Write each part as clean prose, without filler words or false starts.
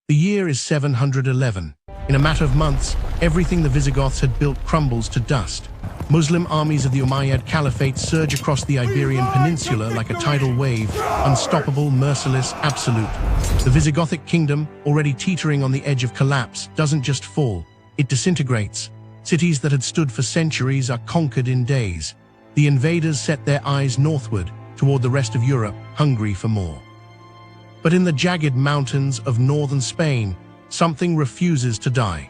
The year is 711. In a matter of months, everything the Visigoths had built crumbles to dust. Muslim armies of the Umayyad Caliphate surge across the Iberian Peninsula like a tidal wave, unstoppable, merciless, absolute. The Visigothic kingdom, already teetering on the edge of collapse, doesn't just fall, it disintegrates. Cities that had stood for centuries are conquered in days. The invaders set their eyes northward, toward the rest of Europe, hungry for more. But in the jagged mountains of northern Spain, something refuses to die.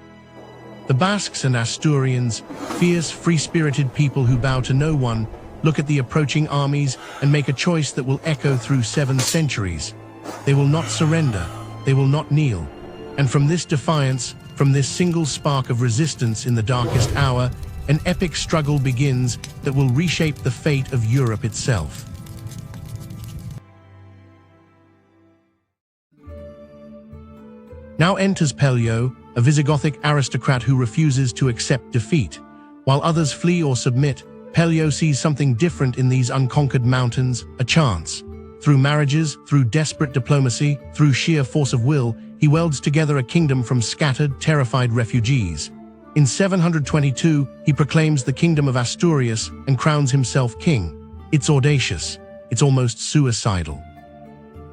The Basques and Asturians, fierce, free-spirited people who bow to no one, look at the approaching armies and make a choice that will echo through 7 centuries. They will not surrender, they will not kneel. And from this defiance, from this single spark of resistance in the darkest hour, an epic struggle begins that will reshape the fate of Europe itself. Now enters Pello, a Visigothic aristocrat who refuses to accept defeat. While others flee or submit, Pello sees something different in these unconquered mountains, a chance. Through marriages, through desperate diplomacy, through sheer force of will, he welds together a kingdom from scattered, terrified refugees. In 722, he proclaims the kingdom of Asturias and crowns himself king. It's audacious, it's almost suicidal.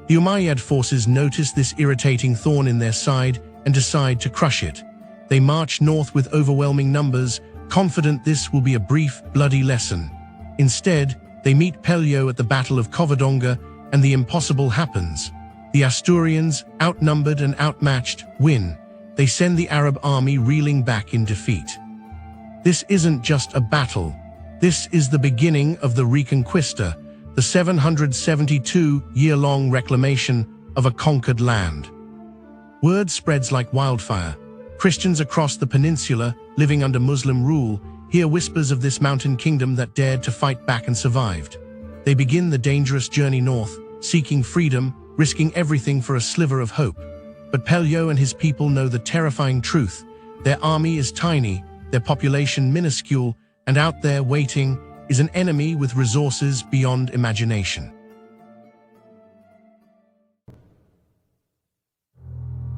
The Umayyad forces notice this irritating thorn in their side and decide to crush it. They march north with overwhelming numbers, confident this will be a brief, bloody lesson. Instead, they meet Pello at the Battle of Covadonga, and the impossible happens. The Asturians, outnumbered and outmatched, win. They send the Arab army reeling back in defeat. This isn't just a battle. This is the beginning of the Reconquista, the 772-year-long reclamation of a conquered land. Word spreads like wildfire. Christians across the peninsula, living under Muslim rule, hear whispers of this mountain kingdom that dared to fight back and survived. They begin the dangerous journey north, seeking freedom, risking everything for a sliver of hope. But Pello and his people know the terrifying truth. Their army is tiny, their population minuscule, and out there waiting is an enemy with resources beyond imagination.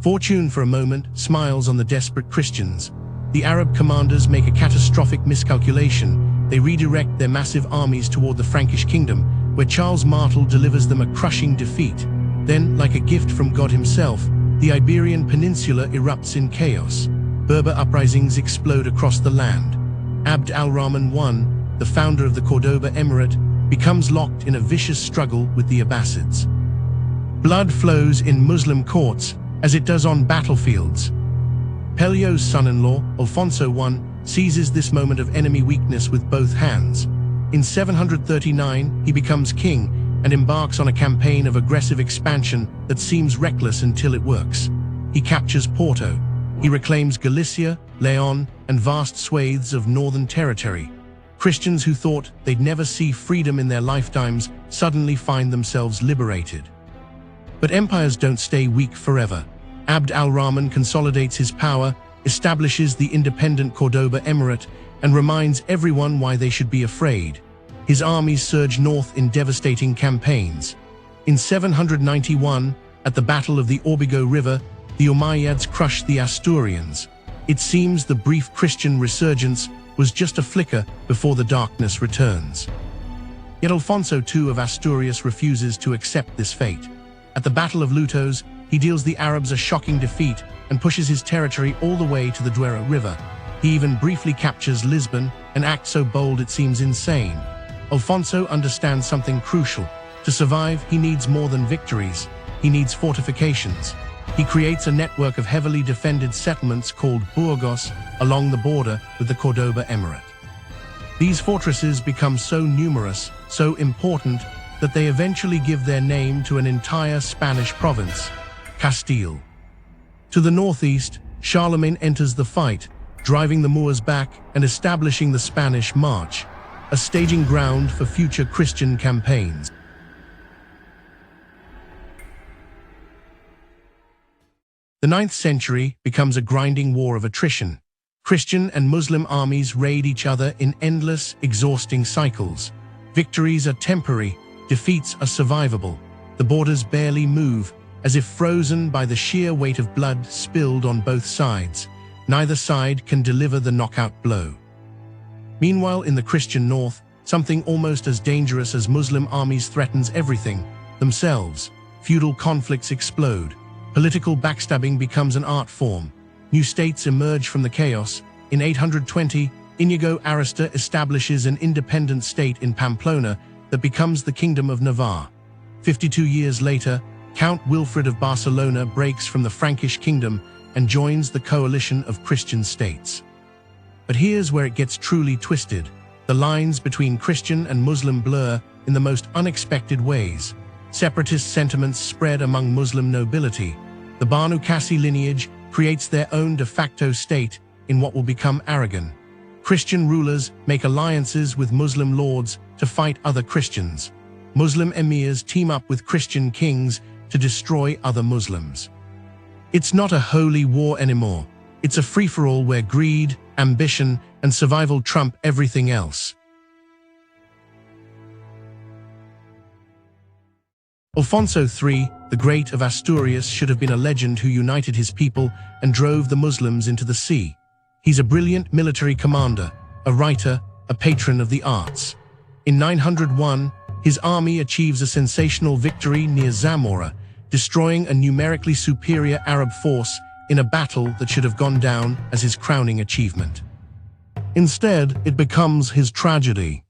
Fortune, for a moment, smiles on the desperate Christians. The Arab commanders make a catastrophic miscalculation. They redirect their massive armies toward the Frankish kingdom, where Charles Martel delivers them a crushing defeat. Then, like a gift from God himself, the Iberian Peninsula erupts in chaos. Berber uprisings explode across the land. Abd al-Rahman I, the founder of the Cordoba Emirate, becomes locked in a vicious struggle with the Abbasids. Blood flows in Muslim courts, as it does on battlefields. Pello's son-in-law, Alfonso I, seizes this moment of enemy weakness with both hands. In 739, he becomes king and embarks on a campaign of aggressive expansion that seems reckless until it works. He captures Porto. He reclaims Galicia, Leon, and vast swathes of northern territory. Christians who thought they'd never see freedom in their lifetimes suddenly find themselves liberated. But empires don't stay weak forever. Abd al-Rahman consolidates his power, establishes the independent Cordoba Emirate, and reminds everyone why they should be afraid. His armies surge north in devastating campaigns. In 791, at the Battle of the Orbigo River, the Umayyads crush the Asturians. It seems the brief Christian resurgence was just a flicker before the darkness returns. Yet Alfonso II of Asturias refuses to accept this fate. At the Battle of Lutos, he deals the Arabs a shocking defeat and pushes his territory all the way to the Duero River. He even briefly captures Lisbon, an act so bold it seems insane. Alfonso understands something crucial. To survive, he needs more than victories. He needs fortifications. He creates a network of heavily defended settlements called Burgos along the border with the Cordoba Emirate. These fortresses become so numerous, so important, that they eventually give their name to an entire Spanish province, Castile. To the northeast, Charlemagne enters the fight, driving the Moors back and establishing the Spanish March, a staging ground for future Christian campaigns. The 9th century becomes a grinding war of attrition. Christian and Muslim armies raid each other in endless, exhausting cycles. Victories are temporary, defeats are survivable. The borders barely move, as if frozen by the sheer weight of blood spilled on both sides. Neither side can deliver the knockout blow. Meanwhile, in the Christian north, something almost as dangerous as Muslim armies threatens everything, themselves. Feudal conflicts explode. Political backstabbing becomes an art form. New states emerge from the chaos. In 820, Inigo Arista establishes an independent state in Pamplona that becomes the Kingdom of Navarre. 52 years later, Count Wilfred of Barcelona breaks from the Frankish kingdom and joins the coalition of Christian states. But here's where it gets truly twisted. The lines between Christian and Muslim blur in the most unexpected ways. Separatist sentiments spread among Muslim nobility. The Banu Qasi lineage creates their own de facto state in what will become Aragon. Christian rulers make alliances with Muslim lords to fight other Christians. Muslim emirs team up with Christian kings to destroy other Muslims. It's not a holy war anymore. It's a free-for-all where greed, ambition, and survival trump everything else. Alfonso III, the Great of Asturias, should have been a legend who united his people and drove the Muslims into the sea. He's a brilliant military commander, a writer, a patron of the arts. In 901, his army achieves a sensational victory near Zamora, destroying a numerically superior Arab force in a battle that should have gone down as his crowning achievement. Instead, it becomes his tragedy.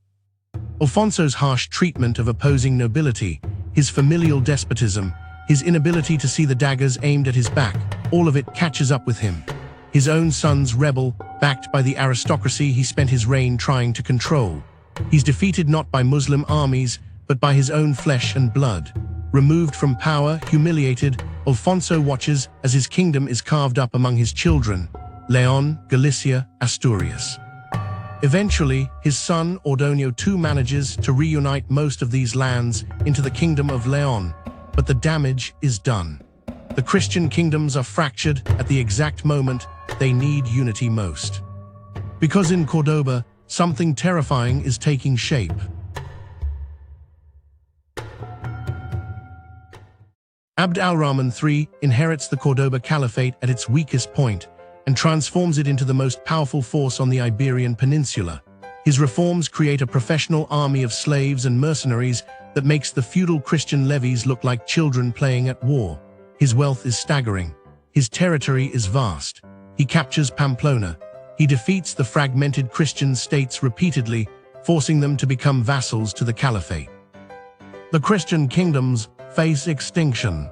Alfonso's harsh treatment of opposing nobility, his familial despotism, his inability to see the daggers aimed at his back, all of it catches up with him. His own sons rebel, backed by the aristocracy he spent his reign trying to control. He's defeated not by Muslim armies, but by his own flesh and blood. Removed from power, humiliated, Alfonso watches as his kingdom is carved up among his children, Leon, Galicia, Asturias. Eventually, his son Ordonio II manages to reunite most of these lands into the Kingdom of Leon, but the damage is done. The Christian kingdoms are fractured at the exact moment they need unity most. Because in Cordoba, something terrifying is taking shape. Abd al-Rahman III inherits the Cordoba Caliphate at its weakest point and transforms it into the most powerful force on the Iberian Peninsula. His reforms create a professional army of slaves and mercenaries that makes the feudal Christian levies look like children playing at war. His wealth is staggering. His territory is vast. He captures Pamplona. He defeats the fragmented Christian states repeatedly, forcing them to become vassals to the Caliphate. The Christian kingdoms face extinction.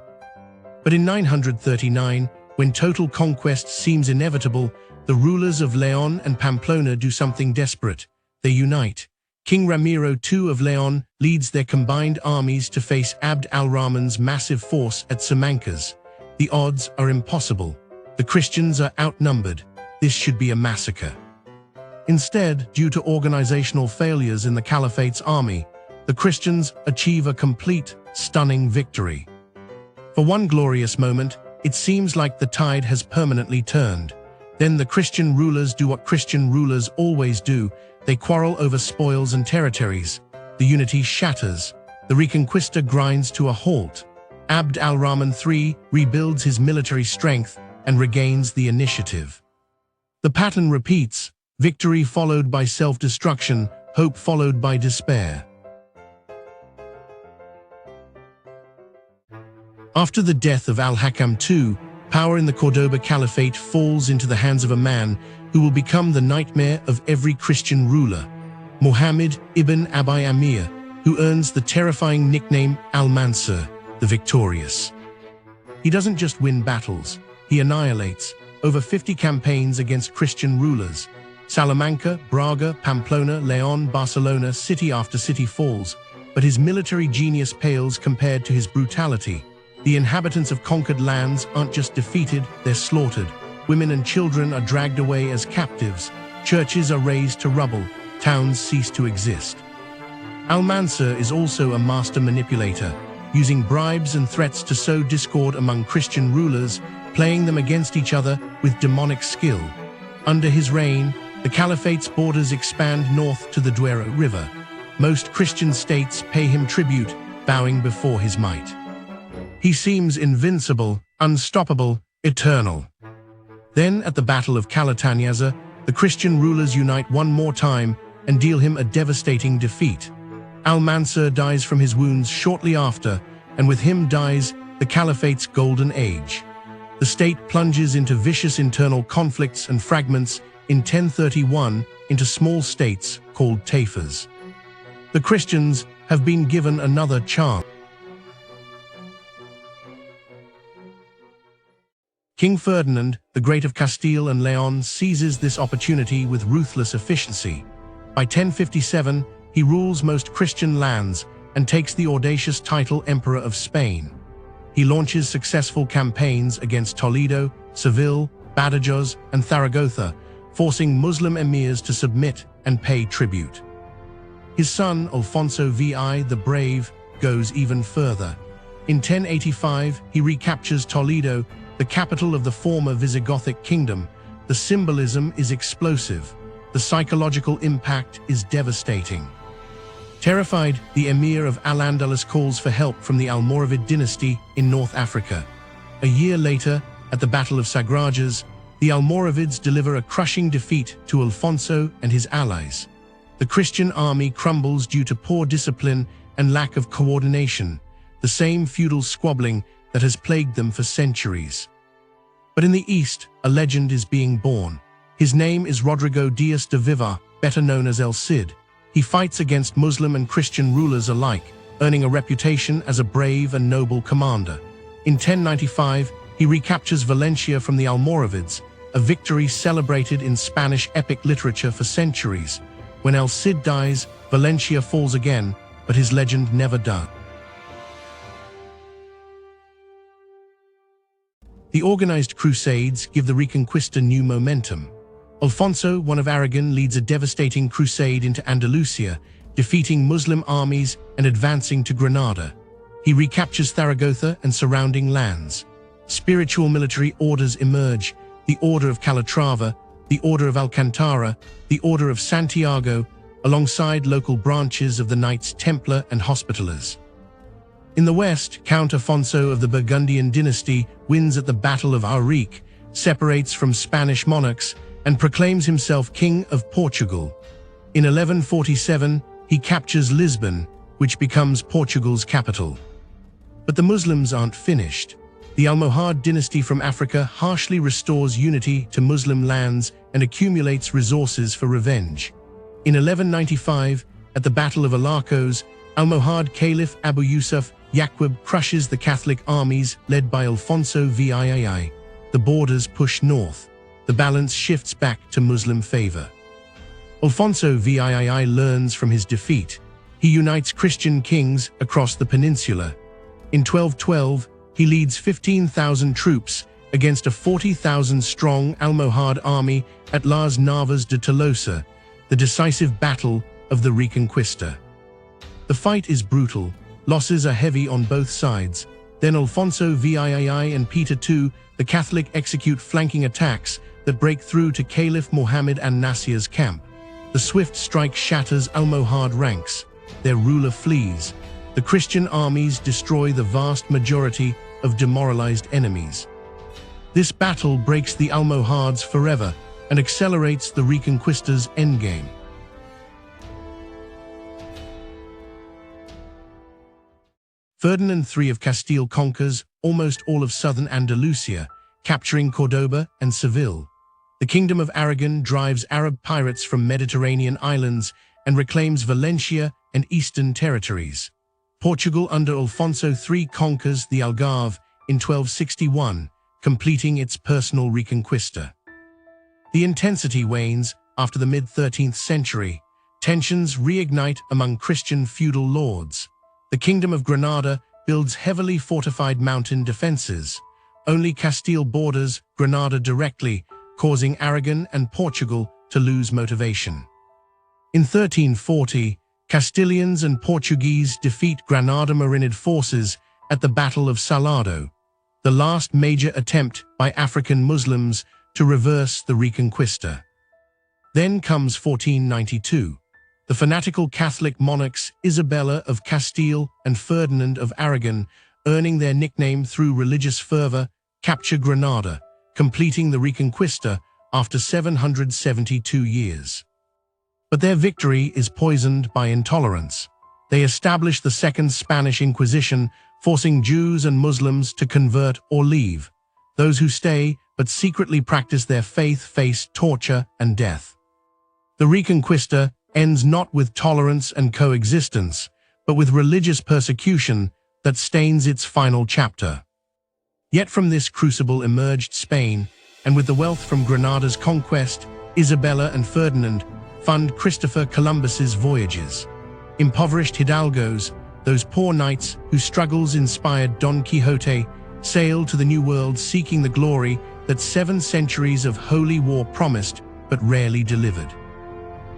But in 939, when total conquest seems inevitable, the rulers of Leon and Pamplona do something desperate. They unite. King Ramiro II of Leon leads their combined armies to face Abd al-Rahman's massive force at Simancas. The odds are impossible. The Christians are outnumbered. This should be a massacre. Instead, due to organizational failures in the Caliphate's army, the Christians achieve a complete, stunning victory. For one glorious moment, it seems like the tide has permanently turned. Then the Christian rulers do what Christian rulers always do. They quarrel over spoils and territories. The unity shatters. The Reconquista grinds to a halt. Abd al-Rahman III rebuilds his military strength and regains the initiative. The pattern repeats: victory followed by self-destruction, hope followed by despair. After the death of Al-Hakam II, power in the Cordoba Caliphate falls into the hands of a man who will become the nightmare of every Christian ruler, Muhammad ibn Abi Amir, who earns the terrifying nickname Al-Mansur, the Victorious. He doesn't just win battles, he annihilates over 50 campaigns against Christian rulers. Salamanca, Braga, Pamplona, Leon, Barcelona, city after city falls, but his military genius pales compared to his brutality. The inhabitants of conquered lands aren't just defeated, they're slaughtered. Women and children are dragged away as captives. Churches are razed to rubble. Towns cease to exist. Al-Mansur is also a master manipulator, using bribes and threats to sow discord among Christian rulers, playing them against each other with demonic skill. Under his reign, the Caliphate's borders expand north to the Duero River. Most Christian states pay him tribute, bowing before his might. He seems invincible, unstoppable, eternal. Then, at the Battle of Calatagnaza, the Christian rulers unite one more time and deal him a devastating defeat. Al-Mansur dies from his wounds shortly after, and with him dies the Caliphate's golden age. The state plunges into vicious internal conflicts and fragments in 1031 into small states called taifas. The Christians have been given another chance. King Ferdinand, the Great of Castile and Leon, seizes this opportunity with ruthless efficiency. By 1057, he rules most Christian lands and takes the audacious title Emperor of Spain. He launches successful campaigns against Toledo, Seville, Badajoz, and Zaragoza, forcing Muslim emirs to submit and pay tribute. His son, Alfonso VI the Brave, goes even further. In 1085, he recaptures Toledo, the capital of the former Visigothic kingdom. The symbolism is explosive. The psychological impact is devastating. Terrified, the emir of Al-Andalus calls for help from the Almoravid dynasty in North Africa. A year later, at the Battle of Sagrajas, the Almoravids deliver a crushing defeat to Alfonso and his allies. The Christian army crumbles due to poor discipline and lack of coordination, the same feudal squabbling that has plagued them for centuries. But in the east, a legend is being born. His name is Rodrigo Diaz de Vivar, better known as El Cid. He fights against Muslim and Christian rulers alike, earning a reputation as a brave and noble commander. In 1095, he recaptures Valencia from the Almoravids, a victory celebrated in Spanish epic literature for centuries. When El Cid dies, Valencia falls again, but his legend never does. The organized crusades give the Reconquista new momentum. Alfonso, one of Aragon, leads a devastating crusade into Andalusia, defeating Muslim armies and advancing to Granada. He recaptures Zaragoza and surrounding lands. Spiritual military orders emerge: the Order of Calatrava, the Order of Alcantara, the Order of Santiago, alongside local branches of the Knights Templar and Hospitallers. In the west, Count Afonso of the Burgundian dynasty wins at the Battle of Aurique, separates from Spanish monarchs, and proclaims himself King of Portugal. In 1147, he captures Lisbon, which becomes Portugal's capital. But the Muslims aren't finished. The Almohad dynasty from Africa harshly restores unity to Muslim lands and accumulates resources for revenge. In 1195, at the Battle of Alarcos, Almohad Caliph Abu Yusuf Yaqub crushes the Catholic armies led by Alfonso VII. The borders push north. The balance shifts back to Muslim favor. Alfonso VII learns from his defeat. He unites Christian kings across the peninsula. In 1212, he leads 15,000 troops against a 40,000-strong Almohad army at Las Navas de Tolosa, the decisive battle of the Reconquista. The fight is brutal. Losses are heavy on both sides. Then Alfonso VII and Peter II, the Catholic, execute flanking attacks that break through to Caliph Mohammed an-Nasir's camp. The swift strike shatters Almohad ranks. Their ruler flees. The Christian armies destroy the vast majority of demoralized enemies. This battle breaks the Almohads forever and accelerates the Reconquista's endgame. Ferdinand III of Castile conquers almost all of southern Andalusia, capturing Córdoba and Seville. The Kingdom of Aragon drives Arab pirates from Mediterranean islands and reclaims Valencia and eastern territories. Portugal under Alfonso III conquers the Algarve in 1261, completing its personal Reconquista. The intensity wanes after the mid-13th century. Tensions reignite among Christian feudal lords. The Kingdom of Granada builds heavily fortified mountain defenses. Only Castile borders Granada directly, causing Aragon and Portugal to lose motivation. In 1340, Castilians and Portuguese defeat Granada Marinid forces at the Battle of Salado, the last major attempt by African Muslims to reverse the Reconquista. Then comes 1492. The fanatical Catholic monarchs Isabella of Castile and Ferdinand of Aragon earning their nickname through religious fervor, capture Granada, completing the Reconquista after 772 years. But their victory is poisoned by intolerance. They establish the Second Spanish Inquisition, forcing Jews and Muslims to convert or leave. Those who stay but secretly practice their faith face torture and death. The Reconquista ends not with tolerance and coexistence, but with religious persecution that stains its final chapter. Yet from this crucible emerged Spain, and with the wealth from Granada's conquest, Isabella and Ferdinand fund Christopher Columbus's voyages. Impoverished hidalgos, those poor knights whose struggles inspired Don Quixote, sailed to the New World seeking the glory that 7 centuries of holy war promised but rarely delivered.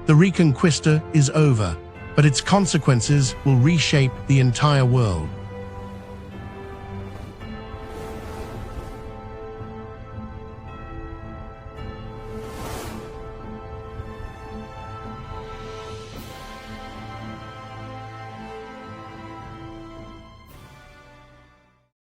The Reconquista is over, but its consequences will reshape the entire world.